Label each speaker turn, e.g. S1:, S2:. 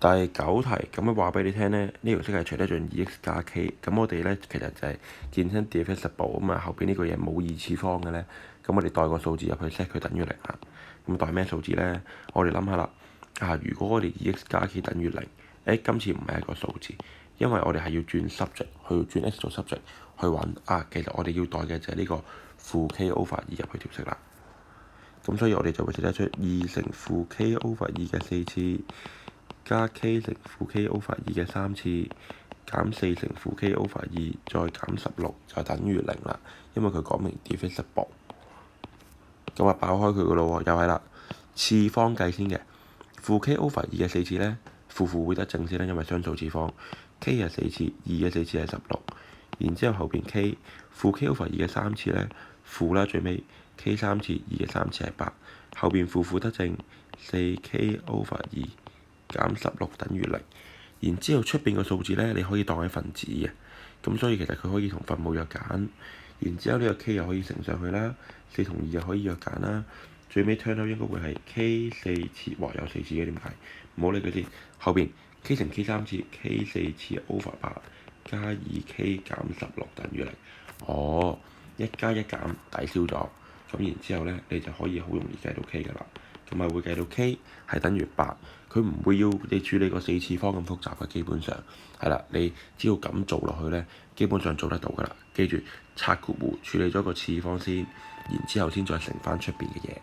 S1: 第9題咁樣話俾你聽呢，呢條式係取得盡 2x 加 k， 咁我哋呢，其實就係見親 divisible 咁啊，後邊呢個嘢冇二次方嘅呢，咁我哋代個數字入去 set 佢等於0啊。咁代咩數字呢？我哋諗下啦，如果我哋 2x 加 k 等於0，今次唔係一個數字，因為我哋係要轉 subject 去轉 x 做 subject 去揾其實我哋要代嘅就係呢個負 k over 2入去條式啦。咁所以我哋就會寫得出2乘負 k over 2嘅4次，加 k 乘負 k over 2嘅3次，減4乘負 k over 2，再減16就等於0啦。因為佢講明 divisible。咁啊，爆開佢個咯喎，又係啦，次方計先嘅。負 k over 2嘅4次呢，負會得正先啦，因為雙數次方。k 係4次，2嘅4次係16。然之後後邊 k 負 k over 2嘅3次呢，負啦最尾 k 3次，2嘅3次係8。後邊負得正，4k over 2減16等於0。然之後出邊個數字呢，你可以當係分子嘅，咁所以其實佢可以同分母約簡。然之後呢個 k 又可以乘上去啦，4同2又可以約簡啦。最尾 turn out 應該會係 k 4次，哇有4次嘅點解？唔好理佢先。後邊 k 乘 k 3次，k 4次 over 8加 2k 減16等於0。哦，一加一減抵消咗，咁然之後呢，你就可以好容易計到 k 噶啦。咁啊會計到 k 係等於8，佢唔會要你處理個4次方咁複雜嘅，基本上係啦，你只要咁做落去呢，基本上做得到噶啦。記住拆括弧處理咗個次方先，然之後先再乘翻出邊嘅嘢。